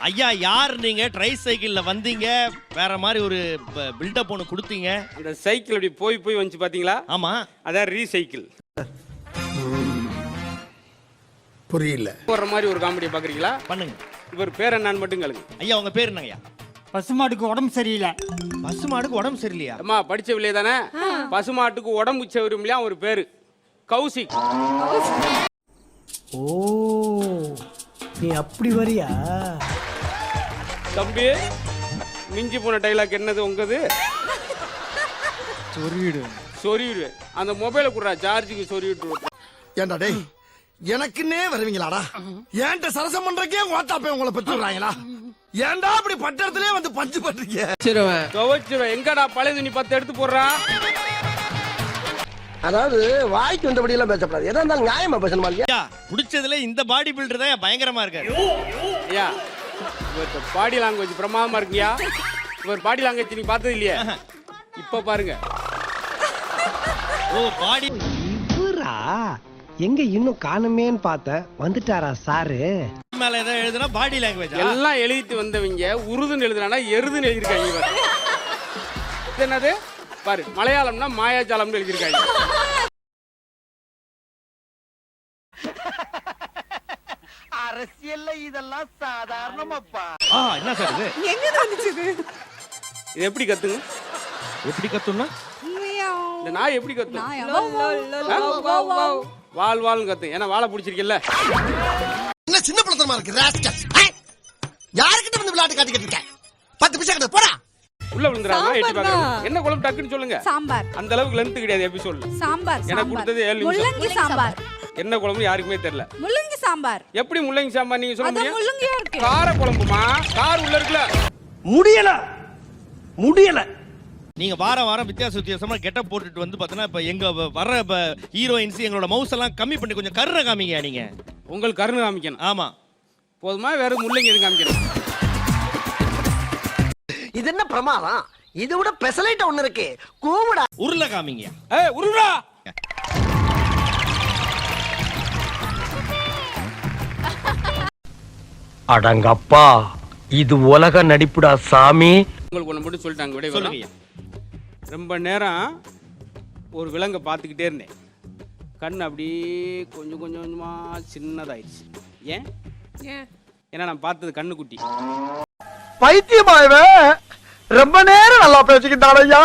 ஐயா யார் நீங்க? ட்ரை சைக்கிள்ல வந்தீங்க, வேற மாதிரி ஒரு பில்டப் ஒன்று கொடுத்தீங்க. அந்த சைக்கிள் அப்படி போய் வந்துச்சு பாத்தீங்களா? ஆமா, அதான் ரீசைக்கிள். புரியல. போற மாதிரி ஒரு காமெடியை பாக்குறீங்களா? பண்ணுங்க. இவர் பேர் என்னன்னு மட்டும் கேளுங்க. ஐயா உங்க பேர் என்னங்கய்யா? பசுமாட்டுக்கு உடம்பு சரியில்லை. பசுமாடுக்கு உடம்பு சரியில்லையா? அம்மா படிச்சவில்லையே தானே? பசுமாட்டுக்கு உடம்பு சவருமில்லையா ஒரு பேரு கௌசிக். ஓ, நீ அப்படி வரியா? தம்பி, மிஞ்சி போன டைலாக் என்னது உங்கது? சொருவிடு. அந்த மொபைலை குடுறா, சார்ஜுக்கு சொருவிட்டு. ஏண்டா டேய், எனக்குன்னே வருவீங்களாடா? ஏன்ட்ட சரசம் பண்றக்கே ஓட்டாப்பே உங்களை பெற்று விடுறாங்களா? ஏன்டா அப்படி பட்டத்திலே வந்து பஞ்சு பண்றீங்க? துவைச்சிருவேன். எங்கடா பழைய துணி 10 எடுத்து போடுறா? அதாவது வாய்க்கு வந்தபடி எல்லாம் பேசப்படாது. எதா இருந்தாலும் நியாயமா பேசணுமா? ஐயா பிடிச்சதுல இந்த பாடி பில்டர் தான் பயங்கரமா இருக்காரு. ஐயா இவர் பாடி லாங்குவேஜ் பிரமாதமா இருக்குங்கய்யா. இவர் பாடி லாங்குவேஜ் நீங்க பார்த்தது இல்லையா? இப்ப பாருங்க. ஓ பாடி இவரா? எங்க இன்னும் காணுமேன்னு பார்த்தேன். வந்துட்டாரா சாரு? மேல ஏதோ எழுதுனா பாடி லாங்குவேஜ் எல்லாம் எழுதிட்டு வந்தவங்க உருதுன்னு எழுதுனா எருதுன்னு எழுதிருக்காங்க. இவர் இது என்னது பாரு, மலையாளம்னா மாயாஜாலம்னு எழுதிருக்காங்க. அரசியல்ல இதெல்லாம் சாதாரணமாப்பா. என்ன சார் இது? எங்க வந்துச்சு இது? இது எப்படி கத்துங்க? எப்படி கத்துனா? இந்த நாய் எப்படி கத்தும்? வால் வால்னு கத்தும். ஏன்னா வாழை பிடிச்சிருக்கல. என்ன சின்ன பிள்ளைத்தனமா இருக்கு ராஸ்கல். யார்கிட்ட வந்து விளையாட்டு காட்டிக்கிட்டு இருக்க? 10 பைசா கிட்ட போடா. உள்ள விழுந்துறாங்க. எட்டி பாக்குறாங்க. என்ன குழம்பு டக்குன்னு சொல்லுங்க. சாம்பார். அந்த அளவுக்கு லென்த் கிடையாது எபிசோட்ல. சாம்பார். எனக்கு கொடுத்தது 7 நிமிஷம். முள்ளங்கி சாம்பார். என்ன குழம்பு யாருக்குமே தெரியல. முள்ளங்கி சாம்பார். எப்படி முள்ளங்கி சாம்பார் நீங்க சொல்ல அது முடியும்? முள்ளங்கியா இருக்கு. கார குழம்புமா? கார் உள்ள இருக்குல. முடியல. நீங்க வாரம் வித்தியாசமா கெட்டப் போட்டுட்டு வந்து பாத்தீங்கன்னா இப்ப எங்க வர ஹீரோயின்ஸ் எங்களோட மவுஸ் எல்லாம் கம்மி பண்ணி கொஞ்சம் கருணை காமிங்க நீங்க. உங்களுக்கு கருணை காமிக்கணும். ஆமா போதுமா? வேற முள்ளங்கி எதுவும் காமிக்கணும்? இது என்ன பிரமாதம்? இதை விட பெசலைட் ஒண்ணு இருக்கு. கூவுடா. உருளை காமிங்க. உருளா. அடங்கப்பா, இது உலக நடிப்புடா சாமி. உங்களுக்கு ஒண்ணு மட்டும் சொல்லிட்டாங்க. விட சொல்லுங்க. ரொம்ப நேரம் ஒரு விலங்கை பார்த்துக்கிட்டே இருந்தேன். கண் அப்படியே கொஞ்சம் கொஞ்சமா சின்னதாயிடுச்சு. ஏன்? ஏன்னா நான் பார்த்தது கண்ணு குட்டி. பைத்தியமாயவே ரொம்ப நேரம் நல்லா பேசிக்கிட்டாரையா.